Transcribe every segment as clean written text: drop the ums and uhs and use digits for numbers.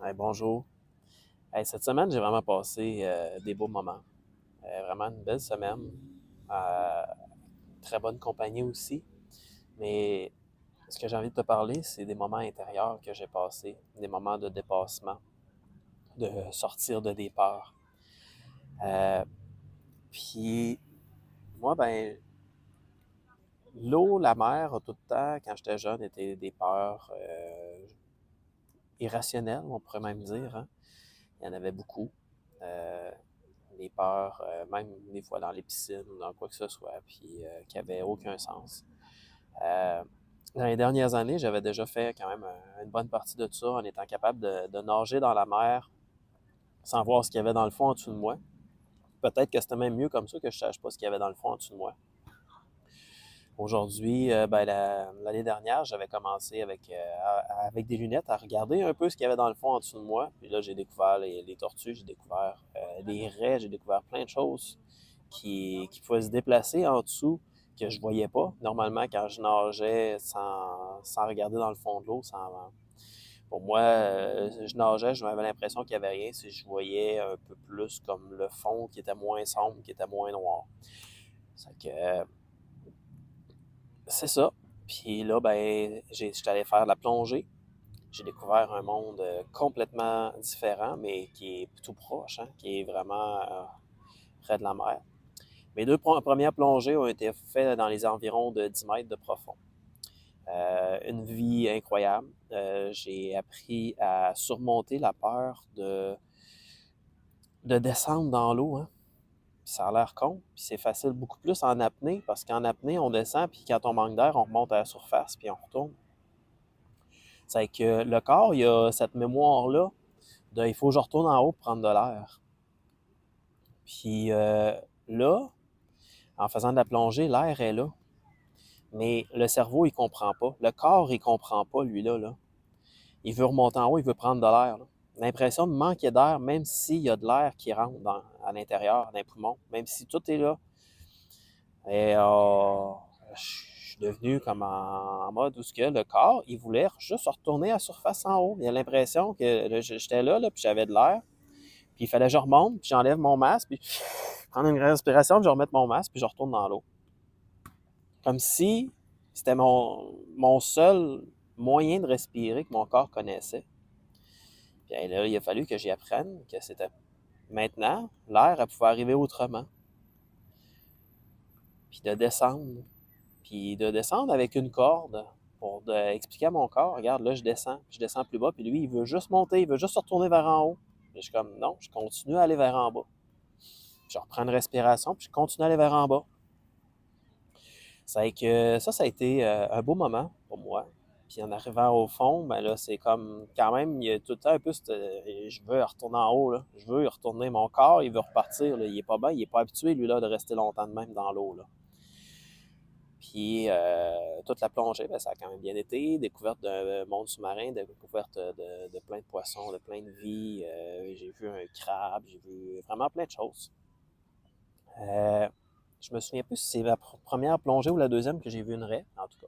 Hey, bonjour. Hey, cette semaine, j'ai vraiment passé des beaux moments. Vraiment une belle semaine. Euh, Très bonne compagnie aussi. Mais ce que j'ai envie de te parler, c'est des moments intérieurs que j'ai passés, des moments de dépassement, de sortir de des peurs. Euh, Puis moi, ben, l'eau, la mer, tout le temps, quand j'étais jeune, étaient des peurs irrationnelles, on pourrait même dire, hein. Il y en avait beaucoup. Euh, des peurs, même des fois dans les piscines ou dans quoi que ce soit, puis qui n'avaient aucun sens. Euh, dans les dernières années, j'avais déjà fait quand même une bonne partie de tout ça en étant capable de nager dans la mer sans voir ce qu'il y avait dans le fond en dessous de moi. Peut-être que c'était même mieux comme ça que je ne sache pas ce qu'il y avait dans le fond en dessous de moi. Aujourd'hui, ben, l'année dernière, j'avais commencé avec des lunettes à regarder un peu ce qu'il y avait dans le fond en dessous de moi. Puis là, j'ai découvert les tortues, j'ai découvert les raies, j'ai découvert plein de choses qui pouvaient se déplacer en dessous que je voyais pas. Normalement, quand je nageais sans regarder dans le fond de l'eau, pour moi, je nageais, j'avais l'impression qu'il n'y avait rien si je voyais un peu plus comme le fond qui était moins sombre, qui était moins noir. C'est que c'est ça. Puis là, ben, j'étais allé faire de la plongée. J'ai découvert un monde complètement différent, mais qui est tout proche, hein, qui est vraiment près de la mer. Mes deux premières plongées ont été faites dans les environs de 10 mètres de profond. Une vie incroyable. J'ai appris à surmonter la peur de descendre dans l'eau, hein. Puis ça a l'air con, puis c'est facile beaucoup plus en apnée, parce qu'en apnée, on descend, puis quand on manque d'air, on remonte à la surface, puis on retourne. C'est que le corps, il a cette mémoire-là de il faut que je retourne en haut pour prendre de l'air. Puis là, en faisant de la plongée, l'air est là. Mais le cerveau, il comprend pas. Le corps, il comprend pas, lui, là. Il veut remonter en haut, il veut prendre de l'air, là. L'impression de manquer d'air, même s'il y a de l'air qui rentre à l'intérieur, dans les poumons, même si tout est là. Et je suis devenu comme en mode où ce que le corps, il voulait juste retourner à la surface en haut. Il a l'impression que j'étais là, puis j'avais de l'air. Puis il fallait que je remonte, puis j'enlève mon masque, puis prendre une respiration, puis je remette mon masque, puis je retourne dans l'eau. Comme si c'était mon seul moyen de respirer que mon corps connaissait. Puis là, il a fallu que j'y apprenne que c'était maintenant, l'air, elle pouvait arriver autrement. Puis de descendre. Puis de descendre avec une corde pour expliquer à mon corps, regarde, là, je descends plus bas, puis lui, il veut juste monter, il veut juste se retourner vers en haut. Puis je suis comme, non, je continue à aller vers en bas. Puis je reprends une respiration, puis je continue à aller vers en bas. Ça a été un beau moment pour moi. Puis en arrivant au fond, ben là, c'est comme quand même, il y a tout le temps un peu je veux retourner en haut, là. Je veux y retourner. Mon corps, il veut repartir, là. Il est pas bien, il est pas habitué, lui, là, de rester longtemps de même dans l'eau, là. Puis toute la plongée, ben, ça a quand même bien été. Découverte d'un monde sous-marin, découverte de plein de poissons, de plein de vies. J'ai vu un crabe, j'ai vu vraiment plein de choses. Euh, je me souviens plus si c'est la première plongée ou la deuxième que j'ai vu une raie, en tout cas.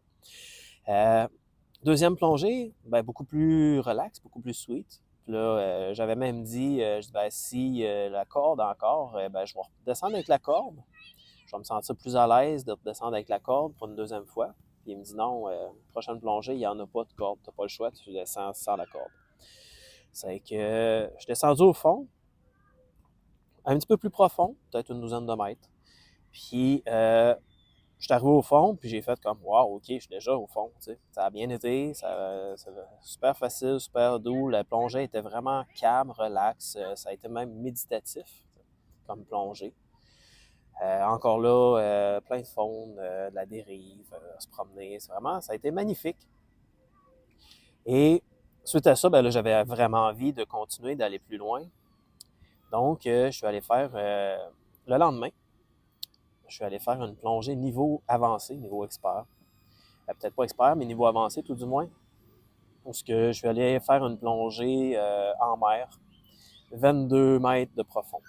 Euh, Deuxième plongée, ben, beaucoup plus relax, beaucoup plus sweet. Puis là, j'avais même dit, je dis, ben, si la corde encore, ben, je vais redescendre avec la corde. Je vais me sentir plus à l'aise de redescendre avec la corde pour une deuxième fois. Puis il me dit non, prochaine plongée, il n'y en a pas de corde, tu n'as pas le choix, tu descends sans la corde. C'est que je suis descendu au fond, un petit peu plus profond, peut-être une douzaine de mètres. Puis je suis arrivé au fond, puis j'ai fait comme, wow, ok, je suis déjà au fond. Tu sais. Ça a bien été, ça super facile, super doux. La plongée était vraiment calme, relax. Ça a été même méditatif comme plongée. Encore là, plein de faune, de la dérive, se promener. Ça a été magnifique. Et suite à ça, ben là, j'avais vraiment envie de continuer, d'aller plus loin. Donc, je suis allé faire, le lendemain, je suis allé faire une plongée niveau avancé, niveau expert. Peut-être pas expert, mais niveau avancé tout du moins. Parce que je suis allé faire une plongée en mer, 22 mètres de profond.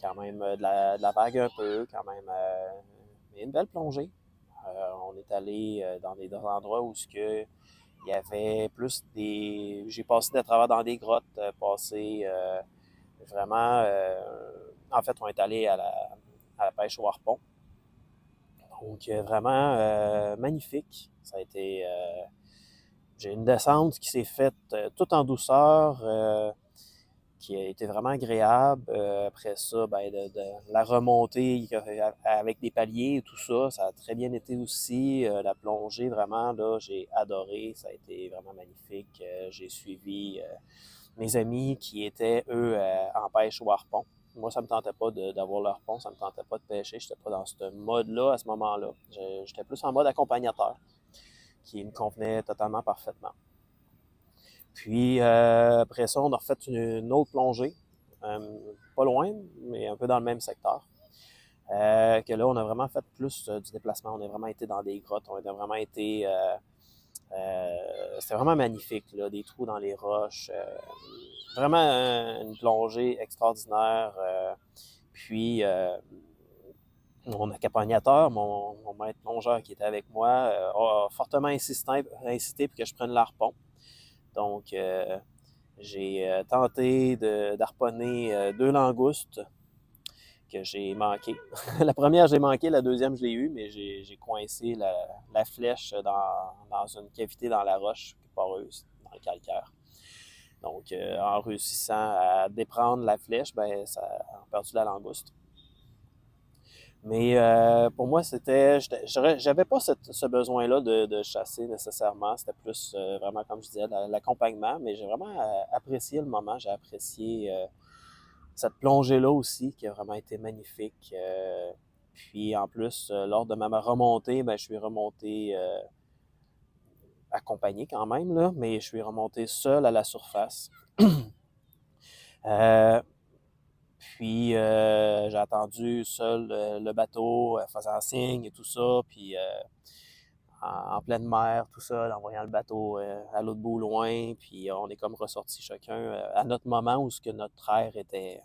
Quand même de la vague un peu, quand même une belle plongée. On est allé dans des endroits où il Il y avait plus des... J'ai passé de travers dans des grottes, vraiment... en fait, on est allé à la pêche au harpon. Donc, vraiment magnifique. Ça a été... j'ai une descente qui s'est faite tout en douceur, qui a été vraiment agréable. Après ça, ben, de la remontée avec des paliers et tout ça, ça a très bien été aussi. La plongée, vraiment, là, j'ai adoré. Ça a été vraiment magnifique. J'ai suivi mes amis qui étaient, eux, en pêche au harpon. Moi, ça me tentait pas d'avoir le harpon, ça me tentait pas de pêcher. J'étais pas dans ce mode-là à ce moment-là. J'étais plus en mode accompagnateur, qui me convenait totalement parfaitement. Puis après ça, on a refait une autre plongée, pas loin, mais un peu dans le même secteur. Que là, on a vraiment fait plus du déplacement. On a vraiment été dans des grottes, on a vraiment été... c'était vraiment magnifique, là, des trous dans les roches. Vraiment une plongée extraordinaire. Puis mon accompagnateur, mon maître plongeur qui était avec moi, a fortement insisté pour que je prenne l'harpon. Donc, j'ai tenté d'harponner 2 langoustes que j'ai manquées. La première, j'ai manqué, la deuxième, je l'ai eue, mais j'ai coincé la flèche dans une cavité dans la roche poreuse, dans le calcaire. Donc, en réussissant à déprendre la flèche, ben, ça a perdu la langouste. Mais pour moi, j'avais pas ce besoin-là de chasser nécessairement. C'était plus vraiment, comme je disais, l'accompagnement. Mais j'ai vraiment apprécié le moment. J'ai apprécié cette plongée-là aussi, qui a vraiment été magnifique. Puis en plus, lors de ma remontée, ben, je suis remonté accompagné quand même, là, mais je suis remonté seul à la surface. Puis j'ai attendu seul le bateau, faisant signe et tout ça, puis en pleine mer, tout seul, en voyant le bateau à l'autre bout loin, puis on est comme ressortis chacun à notre moment où ce que notre air était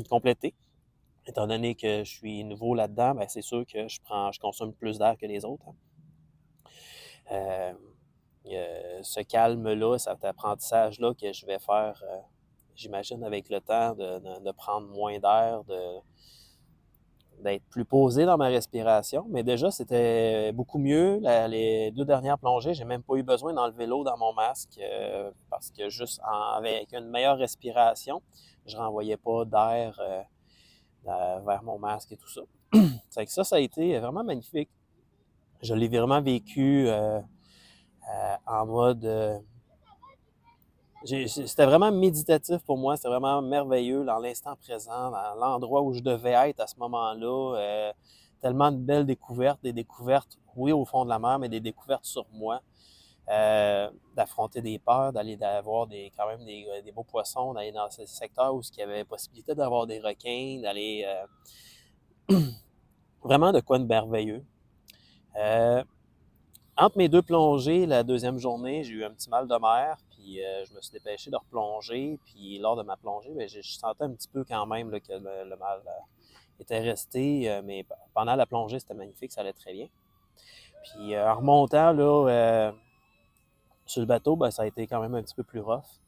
complété. Étant donné que je suis nouveau là-dedans, ben c'est sûr que je consomme plus d'air que les autres. Hein. Ce calme-là, cet apprentissage-là que je vais faire, j'imagine, avec le temps, de prendre moins d'air, d'être plus posé dans ma respiration. Mais déjà, c'était beaucoup mieux. Les 2 dernières plongées, j'ai même pas eu besoin d'enlever l'eau dans mon masque parce que juste avec une meilleure respiration, je renvoyais pas d'air vers mon masque et tout ça. C'est que ça a été vraiment magnifique. Je l'ai vraiment vécu en mode... c'était vraiment méditatif pour moi, c'était vraiment merveilleux dans l'instant présent, dans l'endroit où je devais être à ce moment-là. Tellement de belles découvertes, des découvertes, oui, au fond de la mer, mais des découvertes sur moi. D'affronter des peurs, d'aller avoir quand même des beaux poissons, d'aller dans ce secteur où il y avait possibilité d'avoir des requins, d'aller vraiment de quoi de merveilleux. Entre mes 2 plongées, la deuxième journée, j'ai eu un petit mal de mer, puis je me suis dépêché de replonger. Puis lors de ma plongée, bien, je sentais un petit peu quand même là, que le mal était resté, mais pendant la plongée, c'était magnifique, ça allait très bien. Puis en remontant là, sur le bateau, ben, ça a été quand même un petit peu plus rough.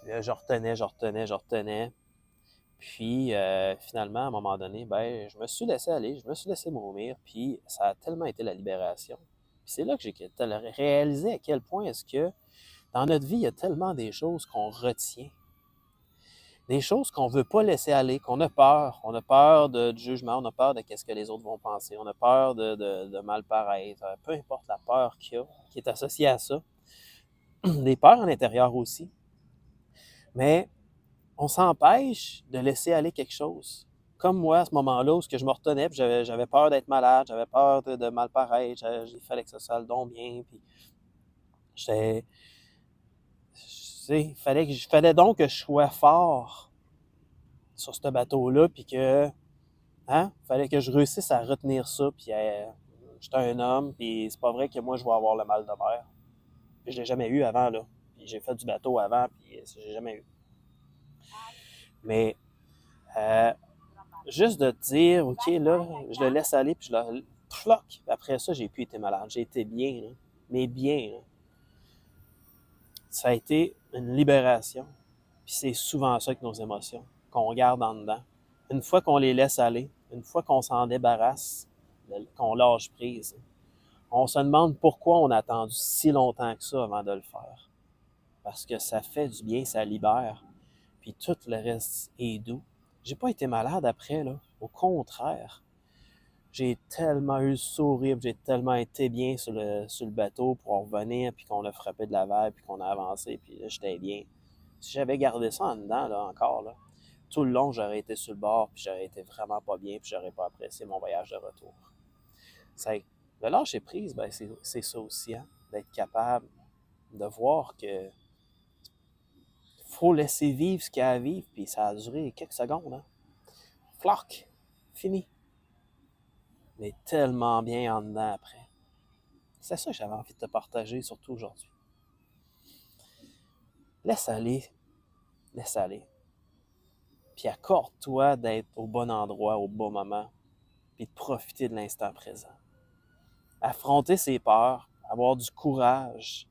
Puis, je retenais. Puis finalement, à un moment donné, ben, je me suis laissé aller, je me suis laissé mourir, puis ça a tellement été la libération. Puis c'est là que j'ai réalisé à quel point est-ce que dans notre vie, il y a tellement des choses qu'on retient, des choses qu'on ne veut pas laisser aller, qu'on a peur. On a peur du jugement, on a peur de ce que les autres vont penser, on a peur de mal paraître, peu importe la peur qu'il y a, qui est associée à ça. Des peurs à l'intérieur aussi. Mais on s'empêche de laisser aller quelque chose. Comme moi, à ce moment-là, où je me retenais, puis j'avais peur d'être malade, j'avais peur de mal paraître, il fallait que ça soit le don bien, puis il fallait donc que je sois fort sur ce bateau-là, puis que, fallait que je réussisse à retenir ça, puis j'étais un homme, puis c'est pas vrai que moi, je vais avoir le mal de mer. Puis je l'ai jamais eu avant, là. Puis j'ai fait du bateau avant, puis j'ai jamais eu. Mais juste de te dire, OK, là, je le laisse aller, puis je le floc. Après ça, j'ai plus été malade. J'ai été bien, là. Mais bien, là. Ça a été une libération. Puis c'est souvent ça avec nos émotions, qu'on garde en dedans. Une fois qu'on les laisse aller, une fois qu'on s'en débarrasse, qu'on lâche prise, on se demande pourquoi on a attendu si longtemps que ça avant de le faire. Parce que ça fait du bien, ça libère. Puis tout le reste est doux. J'ai pas été malade après, là. Au contraire. J'ai tellement eu le sourire, j'ai tellement été bien sur le bateau pour en revenir, puis qu'on a frappé de la vague, puis qu'on a avancé, puis là, j'étais bien. Si j'avais gardé ça en dedans, là, encore, là, tout le long, j'aurais été sur le bord, puis j'aurais été vraiment pas bien, puis j'aurais pas apprécié mon voyage de retour. Le lâcher prise, ben, c'est ça aussi, hein, d'être capable de voir que faut laisser vivre ce qu'il y a à vivre, puis ça a duré quelques secondes, hein. Floc, fini. Mais tellement bien en dedans après. C'est ça que j'avais envie de te partager, surtout aujourd'hui. Laisse aller, laisse aller. Puis accorde-toi d'être au bon endroit, au bon moment, puis de profiter de l'instant présent. Affronter ses peurs, avoir du courage,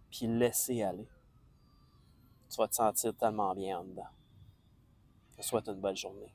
puis laisser aller. Tu vas te sentir tellement bien en dedans. Je te souhaite une bonne journée.